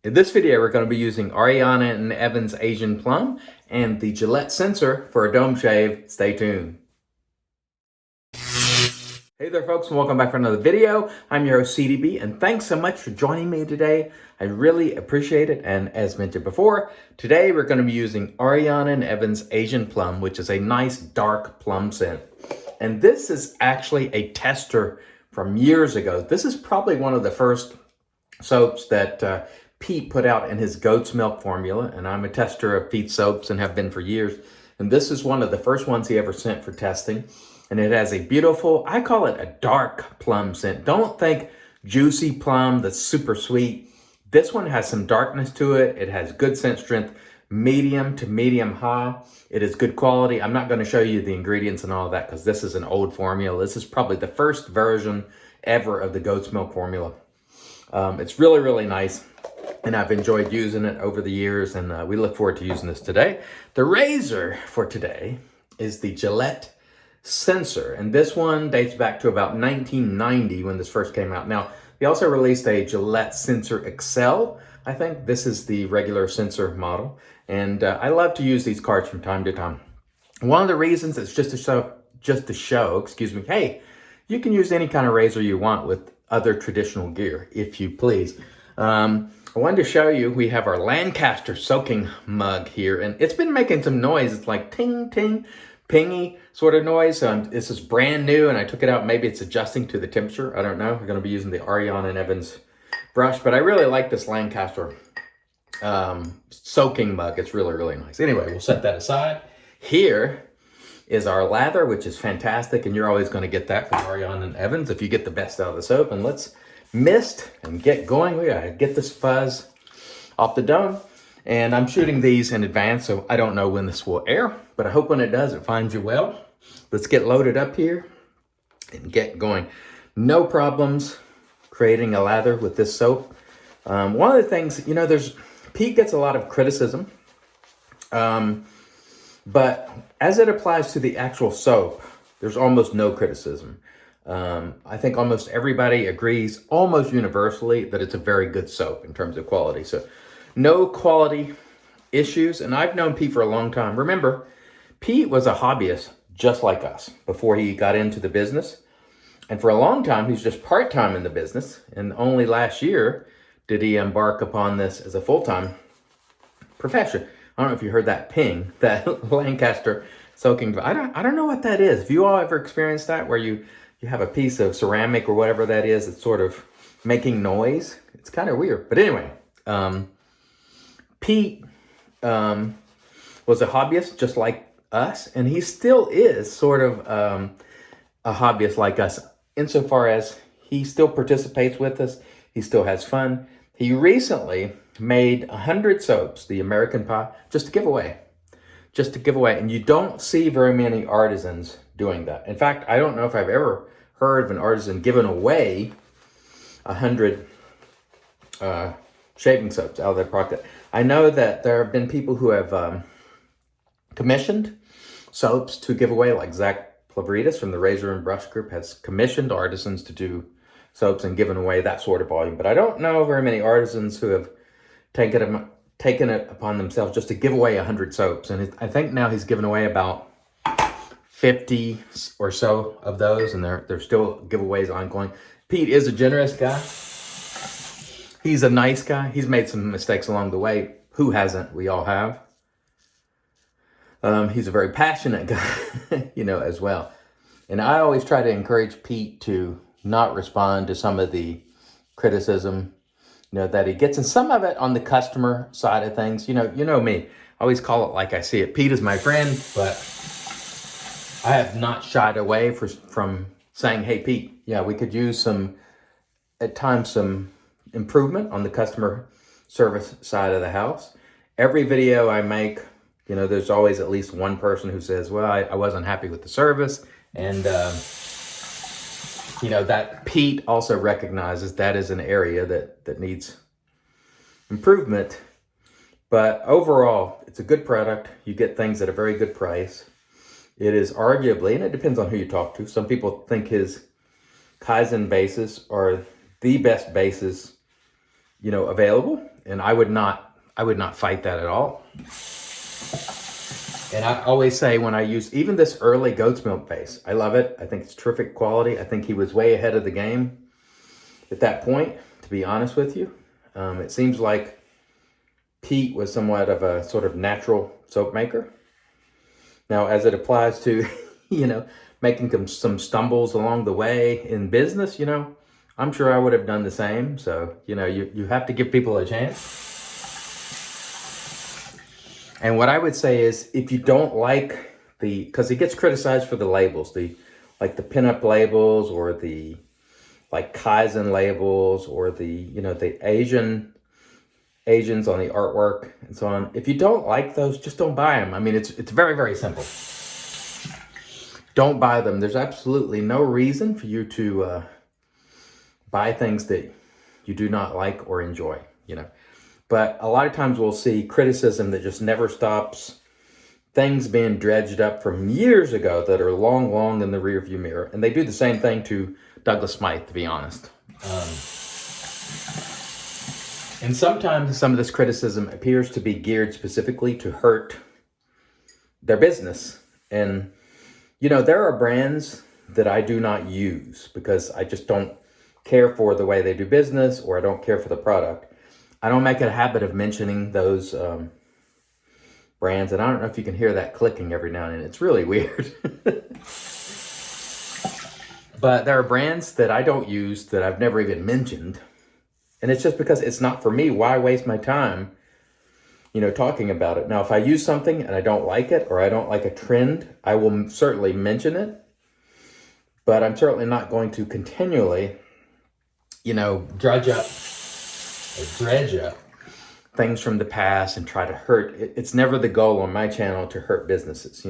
In this video, we're going to be using Ariana and Evan's Asian Plum and the Gillette sensor for a dome shave. Stay tuned. Hey there folks, and welcome back for another video. I'm your host CDB, and thanks so much for joining me today. I really appreciate it. And as mentioned before, today we're going to be using Ariana and Evan's Asian Plum, which is a nice dark plum scent. And this is actually a tester from years ago. This is probably one of the first soaps that Pete put out in his goat's milk formula, and I'm a tester of Pete's soaps and have been for years. And this is one of the first ones he ever sent for testing. And it has a beautiful, I call it a dark plum scent. Don't think juicy plum that's super sweet. This one has some darkness to it. It has good scent strength, medium to medium high. It is good quality. I'm not going to show you the ingredients and all of that because this is an old formula. This is probably the first version ever of the goat's milk formula. It's really, really nice. And I've enjoyed using it over the years, and we look forward to using this today. The razor for today is the Gillette sensor, and this one dates back to about 1990 when this first came out. Now, they also released a Gillette Sensor XL. I think this is the regular sensor model, and I love to use these cards from time to time. One of the reasons is just to show, hey, you can use any kind of razor you want with other traditional gear, if you please. I wanted to show you, we have our Lancaster soaking mug here, and it's been making some noise. It's like ting, ting, pingy sort of noise. This is brand new, and I took it out. Maybe it's adjusting to the temperature. I don't know. We're going to be using the Ariana and Evans brush, but I really like this Lancaster soaking mug. It's really, really nice. Anyway, we'll set that aside. Here is our lather, which is fantastic, and you're always going to get that from Ariana and Evans if you get the best out of the soap. And let's mist and get going. We gotta get this fuzz off the dome, and I'm shooting these in advance, so I don't know when this will air, but I hope when it does, it finds you well. Let's get loaded up here and get going. No problems creating a lather with this soap. One of the things, Pete gets a lot of criticism, but as it applies to the actual soap, there's almost no criticism. I think almost everybody agrees almost universally that it's a very good soap in terms of quality. So no quality issues. And I've known Pete for a long time. Remember, Pete was a hobbyist just like us before he got into the business. And for a long time, he's just part-time in the business. And only last year did he embark upon this as a full-time profession. I don't know if you heard that ping, that Lancaster soaking. I don't know what that is. Have you all ever experienced that where you have a piece of ceramic or whatever that is, it's sort of making noise? It's kind of weird. But anyway, Pete was a hobbyist just like us, and he still is sort of a hobbyist like us insofar as he still participates with us. He still has fun. He recently made 100 soaps, the American Pie, just to give away. And you don't see very many artisans doing that. In fact, I don't know if I've ever heard of an artisan giving away 100 shaving soaps out of their pocket. I know that there have been people who have commissioned soaps to give away, like Zach Plavridis from the Razor and Brush Group has commissioned artisans to do soaps and given away that sort of volume. But I don't know very many artisans who have taken it upon themselves just to give away 100 soaps. And I think now he's given away about 50 or so of those, and there's still giveaways ongoing. Pete is a generous guy. He's a nice guy. He's made some mistakes along the way. Who hasn't? We all have. He's a very passionate guy, as well. And I always try to encourage Pete to not respond to some of the criticism, that he gets, and some of it on the customer side of things. You know me. I always call it like I see it. Pete is my friend, but I have not shied away from saying, hey, Pete, we could use at times some improvement on the customer service side of the house. Every video I make, there's always at least one person who says, well, I wasn't happy with the service. And, that Pete also recognizes that is an area that needs improvement. But overall, it's a good product. You get things at a very good price. It is arguably, and it depends on who you talk to, some people think his Kaizen bases are the best bases, available. And I would not fight that at all. And I always say when I use even this early goat's milk base, I love it. I think it's terrific quality. I think he was way ahead of the game at that point, to be honest with you. It seems like Pete was somewhat of a sort of natural soap maker. Now, as it applies to, making some stumbles along the way in business, I'm sure I would have done the same. So, you have to give people a chance. And what I would say is, if you don't like because he gets criticized for the labels, like the pinup labels or the like Kaizen labels or the Asians on the artwork and so on. If you don't like those, just don't buy them. I mean, it's very, very simple. Don't buy them. There's absolutely no reason for you to buy things that you do not like or enjoy, But a lot of times we'll see criticism that just never stops, things being dredged up from years ago that are long, long in the rearview mirror. And they do the same thing to Douglas Smythe, to be honest. And sometimes some of this criticism appears to be geared specifically to hurt their business. And, there are brands that I do not use because I just don't care for the way they do business, or I don't care for the product. I don't make it a habit of mentioning those brands. And I don't know if you can hear that clicking every now and then. It's really weird. But there are brands that I don't use that I've never even mentioned. And it's just because it's not for me. Why waste my time, talking about it? Now, if I use something and I don't like it, or I don't like a trend, I will certainly mention it. But I'm certainly not going to continually, dredge up things from the past and try to hurt. It's never the goal on my channel to hurt businesses.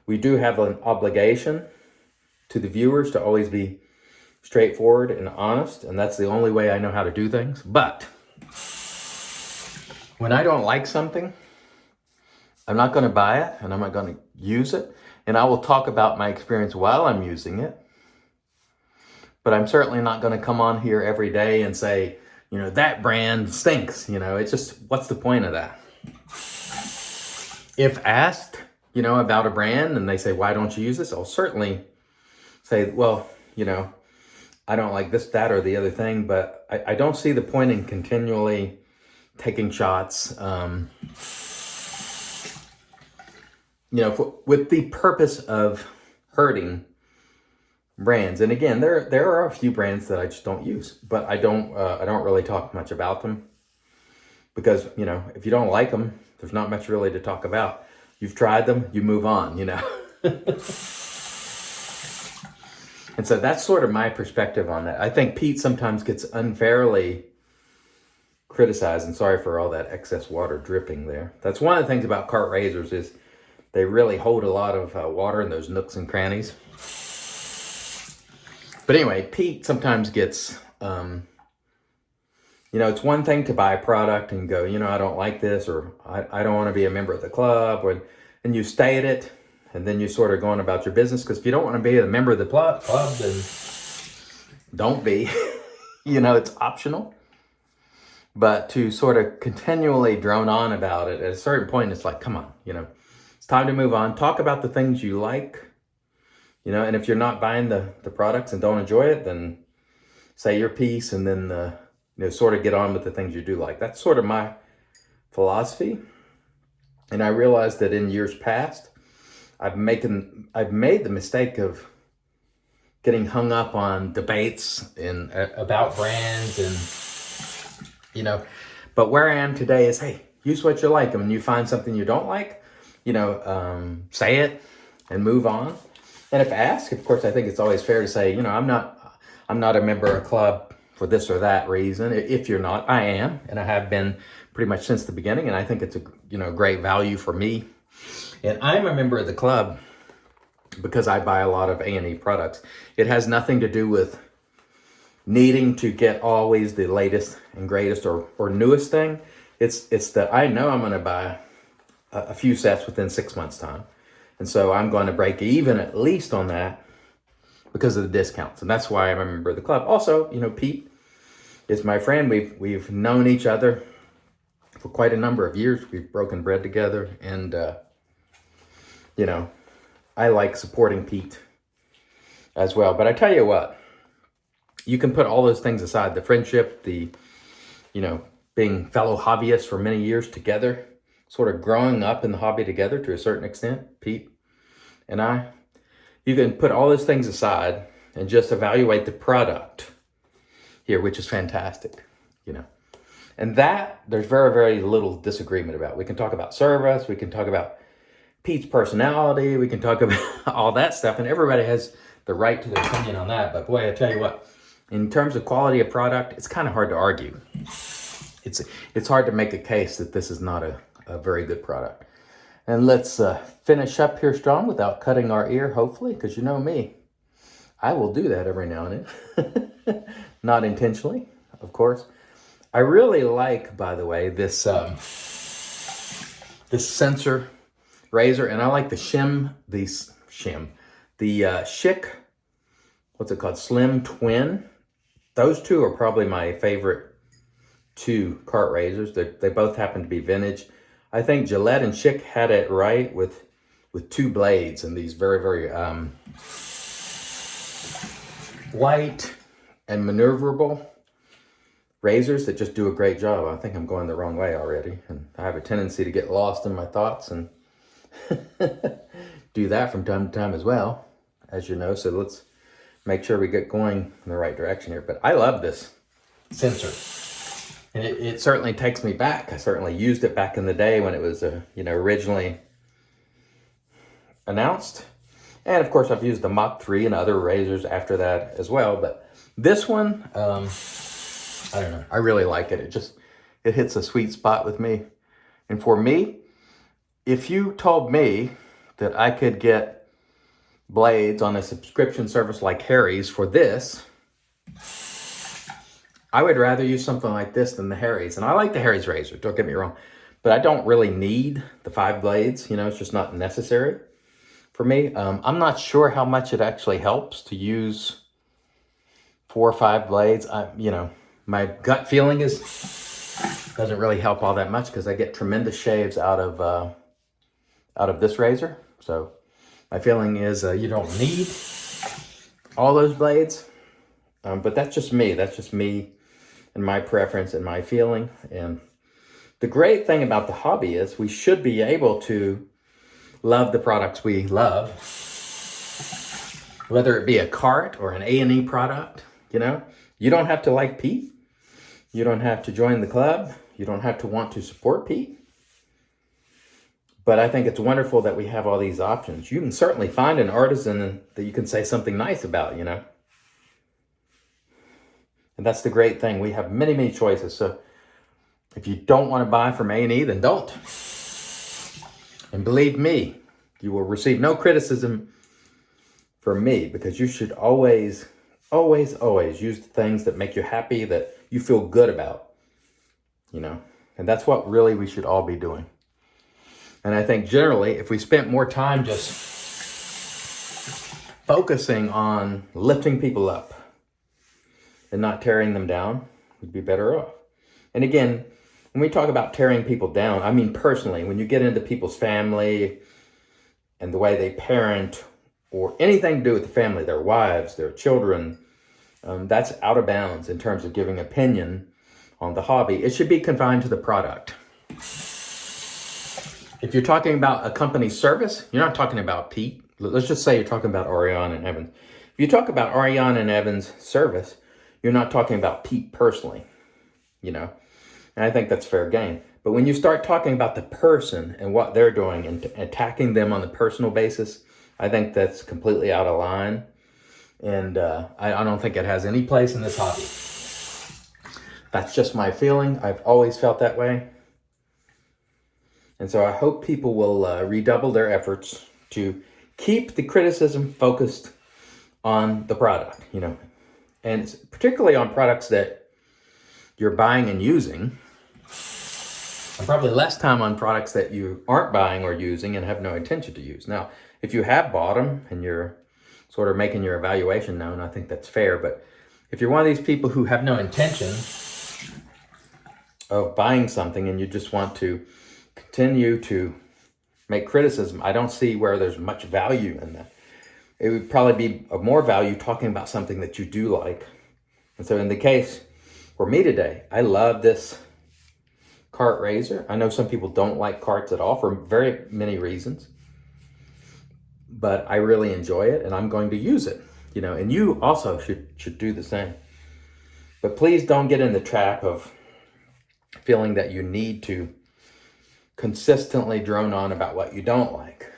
We do have an obligation to the viewers to always be straightforward and honest, and that's the only way I know how to do things. But when I don't like something, I'm not going to buy it, and I'm not going to use it, and I will talk about my experience while I'm using it. But I'm certainly not going to come on here every day and say, that brand stinks. It's just, what's the point of that? If asked, about a brand and they say, why don't you use this? I'll certainly say, well, I don't like this, that, or the other thing, but I don't see the point in continually taking shots, with the purpose of hurting brands. And again, there are a few brands that I just don't use, but I don't really talk much about them because, if you don't like them, there's not much really to talk about. You've tried them, you move on, And so that's sort of my perspective on that. I think Pete sometimes gets unfairly criticized, and sorry for all that excess water dripping there. That's one of the things about cart razors is they really hold a lot of water in those nooks and crannies. But anyway, Pete sometimes gets, it's one thing to buy a product and go, I don't like this, or I don't want to be a member of the club, and you stay at it. And then you're sort of going about your business, because if you don't want to be a member of the club, then don't be. It's optional. But to sort of continually drone on about it, at a certain point, it's like, come on, it's time to move on. Talk about the things you like, and if you're not buying the products and don't enjoy it, then say your piece and then, sort of get on with the things you do like. That's sort of my philosophy. And I realized that in years past, I've made the mistake of getting hung up on debates about brands and, but where I am today is, hey, use what you like. And when you find something you don't like, say it and move on. And if asked, of course, I think it's always fair to say, I'm not a member of a club for this or that reason. If you're not, I am, and I have been pretty much since the beginning. And I think it's a, great value for me. And I'm a member of the club because I buy a lot of A&E products. It has nothing to do with needing to get always the latest and greatest or newest thing. It's that I know I'm going to buy a few sets within 6 months' time. And so I'm going to break even at least on that because of the discounts. And that's why I'm a member of the club. Also, Pete is my friend. We've known each other for quite a number of years. We've broken bread together, and you know, I like supporting Pete as well. But I tell you what, you can put all those things aside, the friendship, the, you know, being fellow hobbyists for many years together, sort of growing up in the hobby together to a certain extent, Pete and I. You can put all those things aside and just evaluate the product here, which is fantastic, you know. And that there's very, very little disagreement about. We can talk about service, we can talk about Pete's personality, we can talk about all that stuff, and everybody has the right to their opinion on that. But boy, I tell you what, in terms of quality of product, it's kind of hard to argue. It's hard to make a case that this is not a very good product. And let's finish up here strong without cutting our ear, hopefully, because you know me, I will do that every now and then. Not intentionally, of course. I really like, by the way, this this sensor razor, and I like the Schick, what's it called, Slim Twin. Those two are probably my favorite two cart razors. They both happen to be vintage. I think Gillette and Schick had it right with two blades and these very, very light and maneuverable razors that just do a great job. I think I'm going the wrong way already, and I have a tendency to get lost in my thoughts and do that from time to time as well, as you know. So let's make sure we get going in the right direction here. But I love this sensor. And it certainly takes me back. I certainly used it back in the day when it was, originally announced. And of course, I've used the Mach 3 and other razors after that as well. But this one, I don't know. I really like it. It hits a sweet spot with me. And for me, if you told me that I could get blades on a subscription service like Harry's for this, I would rather use something like this than the Harry's. And I like the Harry's razor, don't get me wrong. But I don't really need the 5 blades. It's just not necessary for me. I'm not sure how much it actually helps to use 4 or 5 blades. My gut feeling is doesn't really help all that much because I get tremendous shaves out of this razor. So my feeling is you don't need all those blades. But that's just me. That's just me and my preference and my feeling. And the great thing about the hobby is we should be able to love the products we love, whether it be a cart or an A&E product. You don't have to like Pete. You don't have to join the club. You don't have to want to support Pete. But I think it's wonderful that we have all these options. You can certainly find an artisan that you can say something nice about, And that's the great thing. We have many, many choices. So if you don't want to buy from A&E, then don't. And believe me, you will receive no criticism from me, because you should always, always, always use the things that make you happy, that you feel good about, And that's what really we should all be doing. And I think generally, if we spent more time just focusing on lifting people up and not tearing them down, we'd be better off. And again, when we talk about tearing people down, I mean personally, when you get into people's family and the way they parent, or anything to do with the family, their wives, their children, that's out of bounds in terms of giving opinion on the hobby. It should be confined to the product. If you're talking about a company's service, you're not talking about Pete. Let's just say you're talking about Ariane and Evans. If you talk about Ariane and Evans' service, you're not talking about Pete personally, And I think that's fair game. But when you start talking about the person and what they're doing and attacking them on the personal basis, I think that's completely out of line. And I don't think it has any place in this hobby. That's just my feeling. I've always felt that way. And so I hope people will redouble their efforts to keep the criticism focused on the product, And particularly on products that you're buying and using, and probably less time on products that you aren't buying or using and have no intention to use. Now, if you have bought them and you're sort of making your evaluation known, I think that's fair. But if you're one of these people who have no intention of buying something and you just want to continue to make criticism, I don't see where there's much value in that. It would probably be of more value talking about something that you do like. And so in the case for me today, I love this cart razor. I know some people don't like carts at all for very many reasons, but I really enjoy it and I'm going to use it, and you also should do the same. But please don't get in the trap of feeling that you need to consistently drone on about what you don't like.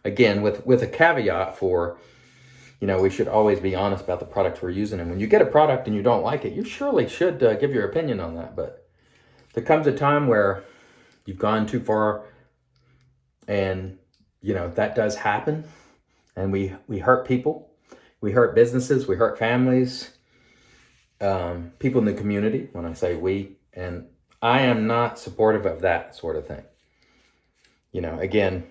Again, with a caveat for, we should always be honest about the product we're using. And when you get a product and you don't like it, you surely should give your opinion on that. But there comes a time where you've gone too far and, that does happen. And we hurt people, we hurt businesses, we hurt families, people in the community, when I say we. And I am not supportive of that sort of thing. Again,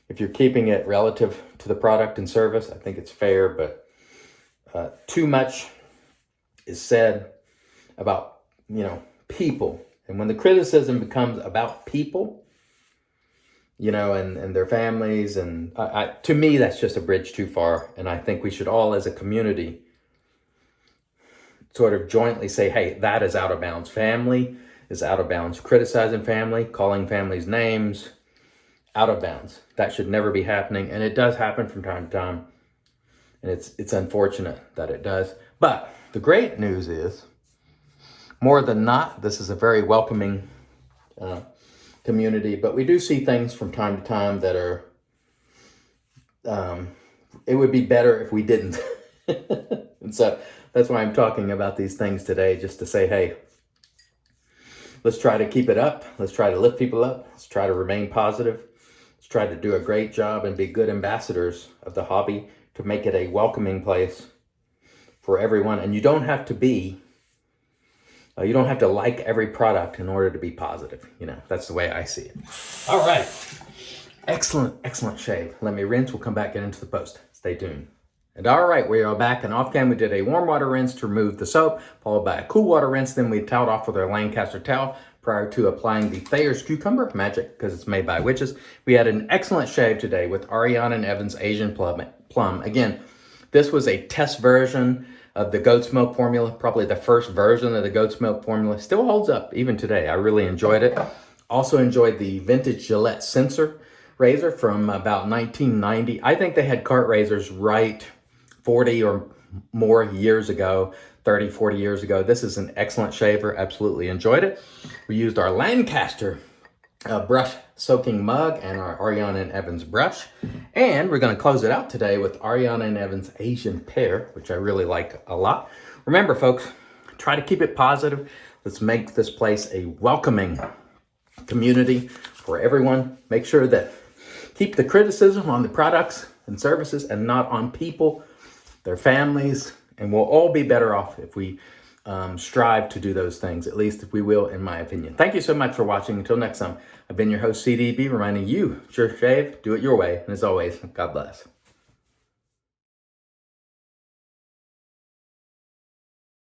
if you're keeping it relative to the product and service, I think it's fair, but too much is said about, people. And when the criticism becomes about people, and their families, and to me, that's just a bridge too far. And I think we should all, as a community, sort of jointly say, hey, that is out of bounds. Family is out of bounds. Criticizing family, calling families names, out of bounds. That should never be happening. And it does happen from time to time. And it's unfortunate that it does. But the great news is, more than not, this is a very welcoming community. But we do see things from time to time that are, it would be better if we didn't. And so that's why I'm talking about these things today, just to say, hey, let's try to keep it up. Let's try to lift people up. Let's try to remain positive. Let's try to do a great job and be good ambassadors of the hobby to make it a welcoming place for everyone. And you don't have to like every product in order to be positive. That's the way I see it. All right. Excellent shave. Let me rinse. We'll come back and into the post. Stay tuned. And all right, we are back, and off cam we did a warm water rinse to remove the soap, followed by a cool water rinse. Then we toweled off with our Lancaster towel prior to applying the Thayer's Cucumber, magic because it's made by witches. We had an excellent shave today with Ariana and Evan's Asian Plum. Again, this was a test version of the goat's milk formula, probably the first version of the goat's milk formula. Still holds up even today. I really enjoyed it. Also enjoyed the vintage Gillette sensor razor from about 1990. I think they had cart razors right 40 or more years ago, 30, 40 years ago. This is an excellent shaver. Absolutely enjoyed it. We used our Lancaster brush soaking mug and our Ariana and Evans brush. And we're going to close it out today with Ariana and Evans Asian Pear, which I really like a lot. Remember, folks, try to keep it positive. Let's make this place a welcoming community for everyone. Make sure that keep the criticism on the products and services and not on people, their families, and we'll all be better off if we strive to do those things, at least if we will, in my opinion. Thank you so much for watching. Until next time, I've been your host, CDB, reminding you, sure shave, do it your way, and as always, God bless.